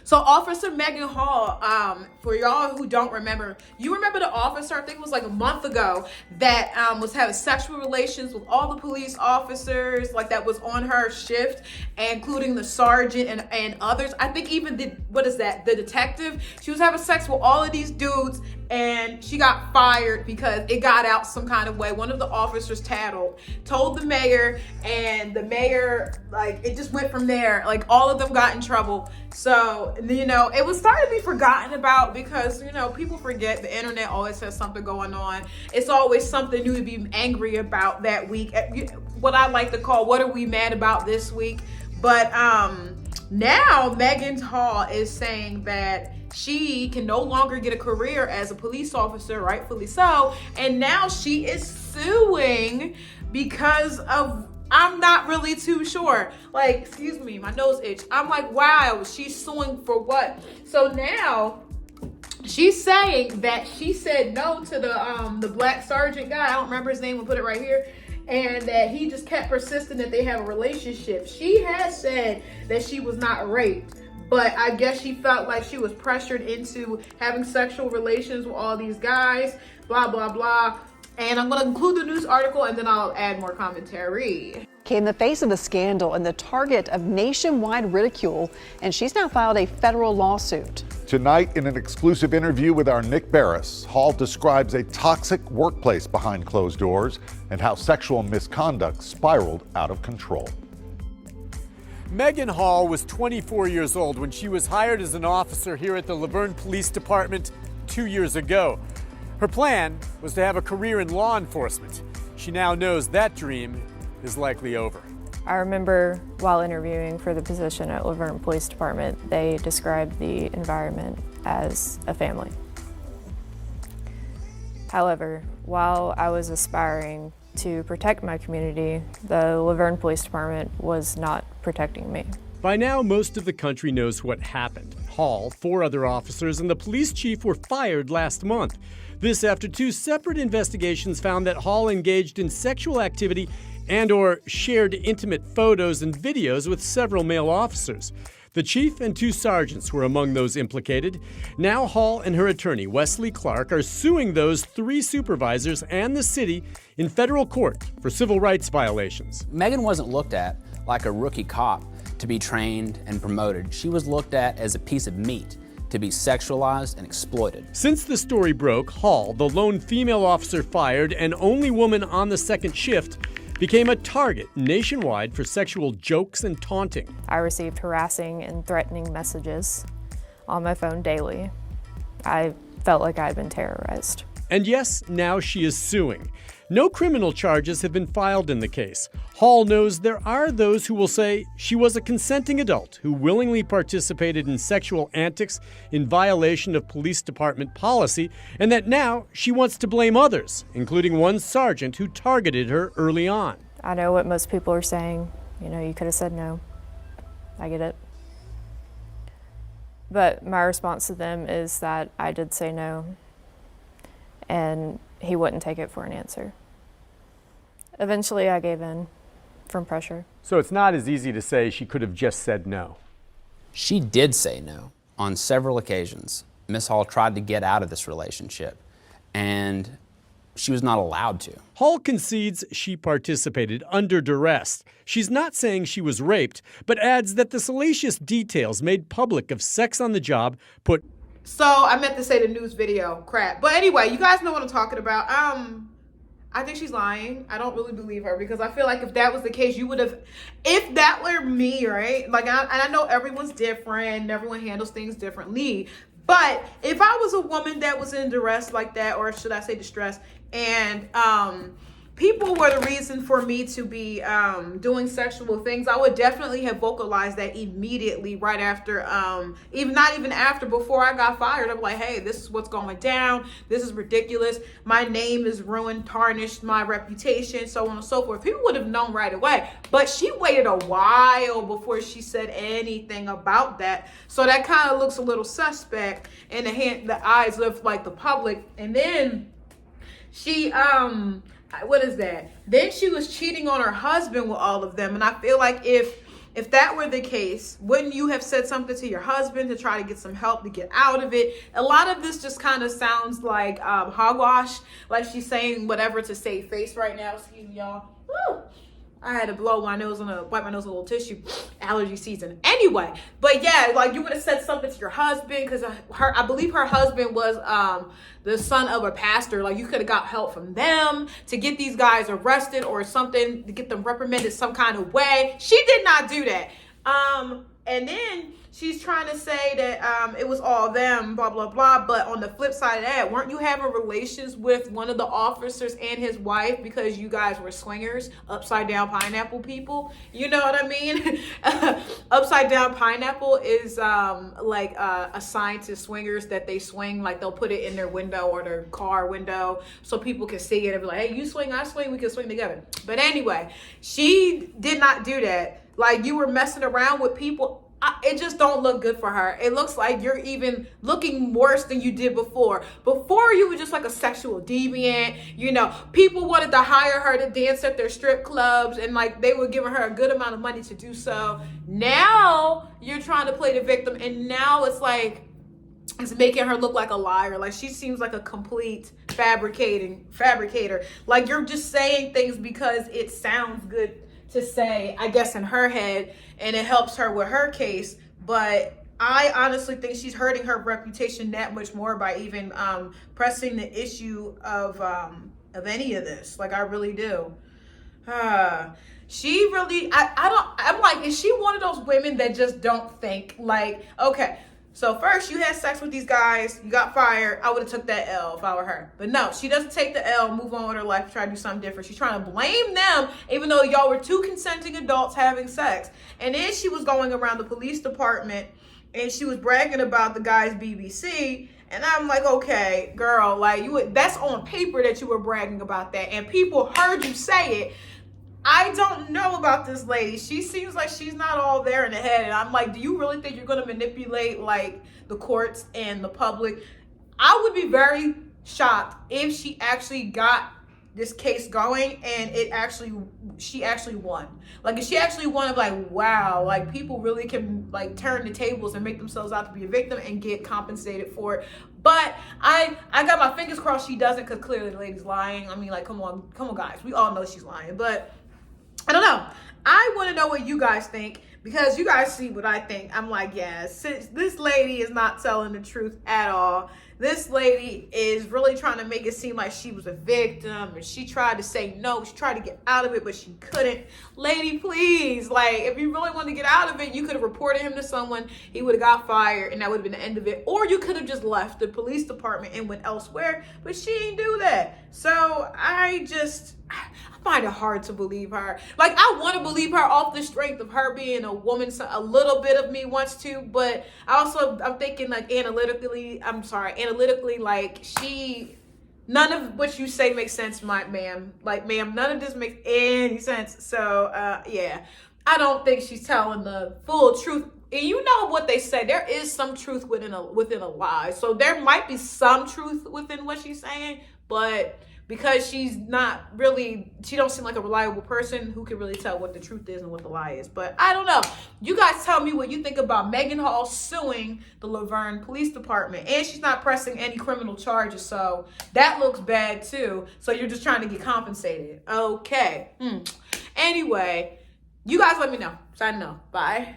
So Officer Meagan Hall, for y'all who don't remember, you remember the officer, I think it was like a month ago, that was having sexual relations with all the police officers, like that was on her shift, including the sergeant and others. I think even the detective, she was having sex with all of these dudes, and she got fired because it got out some kind of way. One of the officers told the mayor, and the mayor, like, it just went from there. Like, all of them got in trouble. So, you know, it was starting to be forgotten about because, you know, people forget. The internet always has something going on. It's always something new to be angry about that week. What I like to call, what are we mad about this week? But now Meagan Hall is saying that she can no longer get a career as a police officer, rightfully so. And now she is suing because of, I'm not really too sure. Like, excuse me, my nose itch. I'm like, wow, she's suing for what? So now she's saying that she said no to the black sergeant guy. I don't remember his name. We'll put it right here. And that he just kept persisting that they have a relationship. She has said that she was not raped, but I guess she felt like she was pressured into having sexual relations with all these guys, blah, blah, blah. And I'm going to include the news article and then I'll add more commentary. In the face of the scandal and the target of nationwide ridicule, and she's now filed a federal lawsuit. Tonight, in an exclusive interview with our Nick Barris, Hall describes a toxic workplace behind closed doors and how sexual misconduct spiraled out of control. Meagan Hall was 24 years old when she was hired as an officer here at the Laverne Police Department 2 years ago. Her plan was to have a career in law enforcement. She now knows that dream is likely over. I remember while interviewing for the position at Laverne Police Department, they described the environment as a family. However, while I was aspiring to protect my community, the Laverne Police Department was not protecting me. By now, most of the country knows what happened. Hall, 4 other officers, and the police chief were fired last month. This after 2 separate investigations found that Hall engaged in sexual activity and/or shared intimate photos and videos with several male officers. The chief and 2 sergeants were among those implicated. Now Hall and her attorney, Wesley Clark, are suing those 3 supervisors and the city in federal court for civil rights violations. Meagan wasn't looked at like a rookie cop to be trained and promoted. She was looked at as a piece of meat to be sexualized and exploited. Since the story broke, Hall, the lone female officer fired and only woman on the second shift, became a target nationwide for sexual jokes and taunting. I received harassing and threatening messages on my phone daily. I felt like I had been terrorized. And yes, now she is suing. No criminal charges have been filed in the case. Hall knows there are those who will say she was a consenting adult who willingly participated in sexual antics in violation of police department policy, and that now she wants to blame others, including one sergeant who targeted her early on. I know what most people are saying. You know, you could have said no. I get it. But my response to them is that I did say no, and he wouldn't take it for an answer. Eventually, I gave in from pressure. So it's not as easy to say she could have just said no. She did say no on several occasions. Miss Hall tried to get out of this relationship, and she was not allowed to. Hall concedes she participated under duress. She's not saying she was raped, but adds that the salacious details made public of sex on the job put... So I meant to say the news video crap. But anyway, you guys know what I'm talking about. I think she's lying. I don't really believe her because I feel like if that was the case, you would have, if that were me, right? Like, and I know everyone's different and everyone handles things differently. But if I was a woman that was in duress like that, or should I say distress, and people were the reason for me to be doing sexual things, I would definitely have vocalized that immediately right after, not even after, before I got fired. I'm like, hey, this is what's going down. This is ridiculous. My name is ruined, tarnished, my reputation, so on and so forth. People would have known right away. But she waited a while before she said anything about that. So that kind of looks a little suspect in the eyes of like the public. And then she, what is that? Then she was cheating on her husband with all of them. And I feel like if if that were the case, wouldn't you have said something to your husband to try to get some help to get out of it? A lot of this just kind of sounds like hogwash, like she's saying whatever to save face right now. Excuse me, y'all. Woo! I had to blow my nose wipe my nose with a little tissue. Allergy season. Anyway, but yeah, like you would have said something to your husband, because I believe her husband was the son of a pastor. Like you could have got help from them to get these guys arrested or something, to get them reprimanded some kind of way. She did not do that. And then she's trying to say that it was all them, blah, blah, blah. But on the flip side of that, weren't you having relations with one of the officers and his wife because you guys were swingers, upside down pineapple people? You know what I mean? Upside down pineapple is like assigned to swingers, that they swing, like they'll put it in their window or their car window so people can see it and be like, hey, you swing, I swing, we can swing together. But anyway, she did not do that. Like you were messing around with people. It just don't look good for her. It looks like you're even looking worse than you did before. Before, you were just like a sexual deviant. You know, people wanted to hire her to dance at their strip clubs, and like they were giving her a good amount of money to do so. Now you're trying to play the victim, and now it's like it's making her look like a liar. Like she seems like a complete fabricator. Like you're just saying things because it sounds good to say, I guess, in her head, and it helps her with her case. But I honestly think she's hurting her reputation that much more by even pressing the issue of any of this. Like I really do. She really, I'm like, is she one of those women that just don't think? Like, okay, so first you had sex with these guys, you got fired. I would have took that L if I were her. But no, she doesn't take the L, move on with her life, try to do something different. She's trying to blame them, even though y'all were two consenting adults having sex. And then she was going around the police department and she was bragging about the guy's BBC. And I'm like, okay, girl, like that's on paper that you were bragging about that. And people heard you say it. I don't know about this lady. She seems like she's not all there in the head. And I'm like, do you really think you're going to manipulate like the courts and the public? I would be very shocked if she actually got this case going and she actually won. Like if she actually won, I'm like, wow, like people really can like turn the tables and make themselves out to be a victim and get compensated for it. But I got my fingers crossed she doesn't, because clearly the lady's lying. I mean, like, come on guys, we all know she's lying. But I don't know. I want to know what you guys think, because you guys see what I think. I'm like, yeah, since this lady is not telling the truth at all. This lady is really trying to make it seem like she was a victim, and she tried to say no. She tried to get out of it, but she couldn't. Lady, please, like, if you really wanted to get out of it, you could have reported him to someone. He would have got fired, and that would have been the end of it. Or you could have just left the police department and went elsewhere, but she didn't do that. So I find it hard to believe her. Like, I want to believe her off the strength of her being a woman. So a little bit of me wants to, but I'm thinking like analytically, like none of what you say makes sense, ma'am. Like, ma'am, none of this makes any sense. So, yeah, I don't think she's telling the full truth. And you know what they say, there is some truth within a lie. So there might be some truth within what she's saying, but because she don't seem like a reliable person who can really tell what the truth is and what the lie is. But I don't know. You guys tell me what you think about Meagan Hall suing the Laverne Police Department. And she's not pressing any criminal charges, so that looks bad too. So you're just trying to get compensated. Okay. Anyway, you guys let me know. Signing off. Bye.